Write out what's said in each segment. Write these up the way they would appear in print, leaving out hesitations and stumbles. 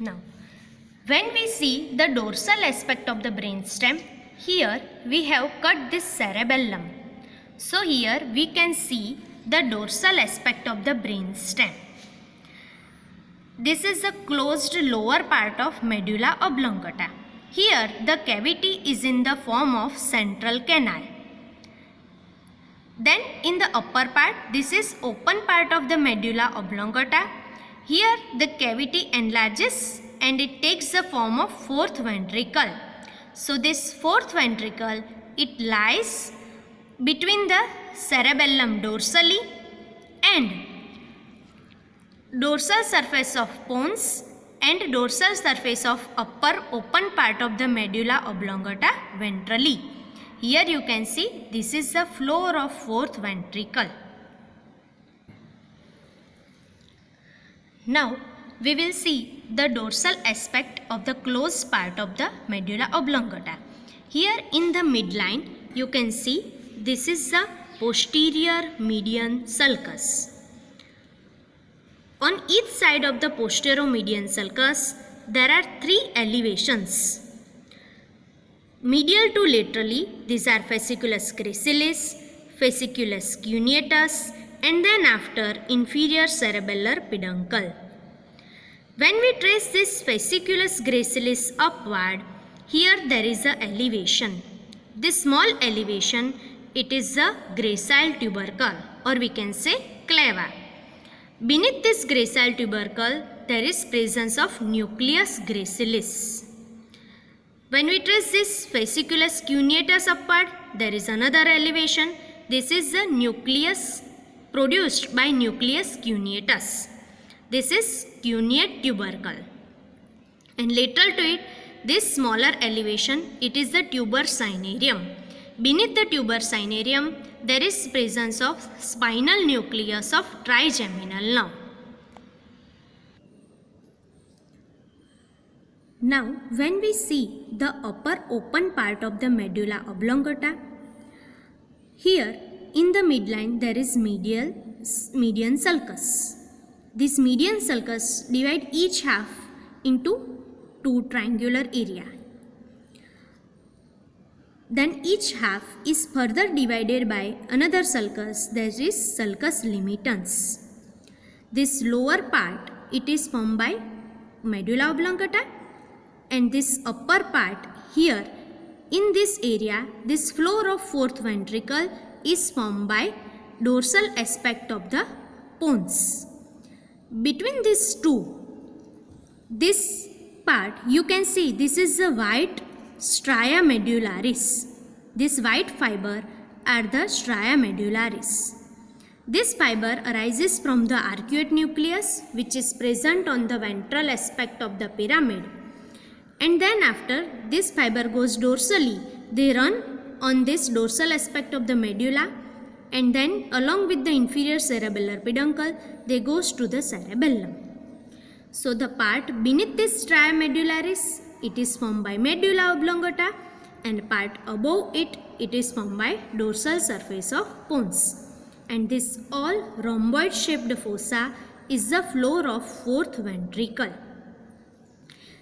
Now, when we see the dorsal aspect of the brainstem, here we have cut this cerebellum. So here we can see the dorsal aspect of the brainstem. This is the closed lower part of medulla oblongata. Here the cavity is in the form of central canal. Then in the upper part, this is open part of the medulla oblongata. Here the cavity enlarges and it takes the form of fourth ventricle. So this fourth ventricle, it lies between the cerebellum dorsally and dorsal surface of pons and dorsal surface of upper open part of the medulla oblongata ventrally. Here you can see this is the floor of fourth ventricle. Now we will see the dorsal aspect of the closed part of the medulla oblongata. Here in the midline you can see this is the posterior median sulcus. On each side of the posterior median sulcus there are three elevations. Medial to laterally, these are fasciculus gracilis, fasciculus cuneatus, and then after inferior cerebellar peduncle. When we trace this fasciculus gracilis upward, here there is a elevation. This small elevation, it is the gracile tubercle, or we can say clava. Beneath this gracile tubercle, there is presence of nucleus gracilis. When we trace this fasciculus cuneatus upward, there is another elevation. This is the nucleus produced by nucleus cuneatus. This is cuneate tubercle. And lateral to it, this smaller elevation, it is the tuber cinereum. Beneath the tuber cinereum, there is presence of spinal nucleus of trigeminal nerve. Now, when we see the upper open part of the medulla oblongata, here in the midline there is median sulcus. This median sulcus divide each half into two triangular area. Then each half is further divided by another sulcus, that is sulcus limitans. This lower part, it is formed by medulla oblongata, and this upper part here in this area, this floor of fourth ventricle is formed by dorsal aspect of the pons. Between these two, this part you can see this is the white stria medullaris. This white fiber are the stria medullaris. This fiber arises from the arcuate nucleus which is present on the ventral aspect of the pyramid. And then after this fiber goes dorsally, they run on this dorsal aspect of the medulla, and then along with the inferior cerebellar peduncle, they goes to the cerebellum. So the part beneath this stria medullaris, it is formed by medulla oblongata, and part above it, it is formed by dorsal surface of pons. And this all rhomboid shaped fossa is the floor of fourth ventricle.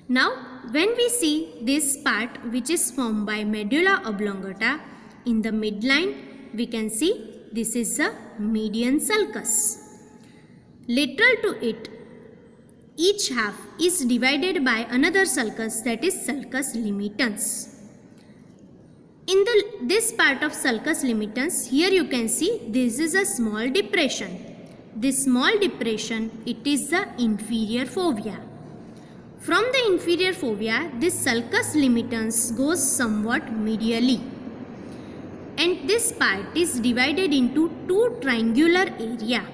Now, when we see this part which is formed by medulla oblongata, in the midline we can see this is the median sulcus. Lateral to it, each half is divided by another sulcus, that is sulcus limitans. In this part of sulcus limitans, here you can see this is a small depression. This small depression, it is the inferior fovea. From the inferior fovea, this sulcus limitans goes somewhat medially, and this part is divided into two triangular area.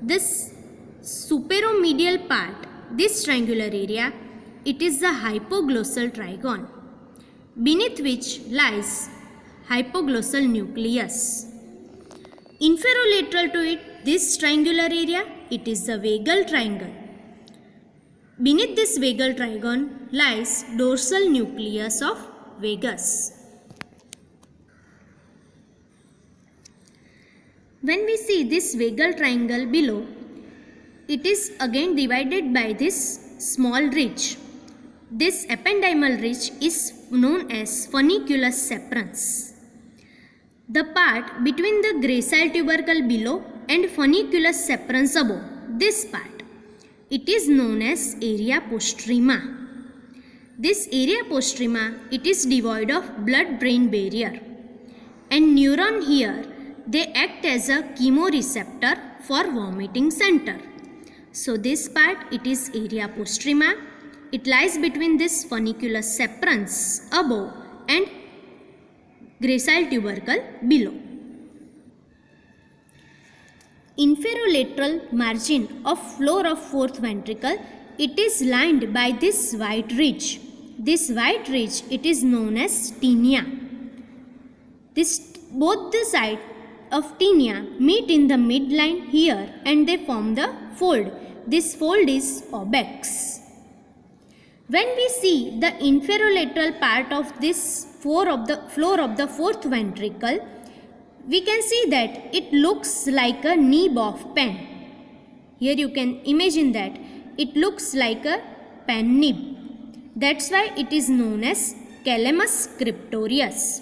This superomedial part, this triangular area, it is the hypoglossal trigon, beneath which lies hypoglossal nucleus. Inferolateral to it, this triangular area, it is the vagal triangle. Beneath this vagal trigon lies dorsal nucleus of vagus. When we see this vagal triangle below, it is again divided by this small ridge. This ependymal ridge is known as funiculus separatus. The part between the gracile tubercle below and funiculus separatus above, this part, it is known as area postrema. This area postrema, it is devoid of blood-brain barrier, and neuron here, they act as a chemoreceptor for vomiting center. So this part, it is area postrema. It lies between this funiculus separatus above and gracile tubercle below. Inferolateral margin of floor of fourth ventricle, it is lined by this white ridge. This white ridge, it is known as tinea. Both the sides of tinea meet in the midline here and they form the fold. This fold is obex. When we see the inferolateral part of this floor of the fourth ventricle, we can see that it looks like a nib of pen. Here you can imagine that it looks like a pen nib. That's why it is known as calamus scriptorius.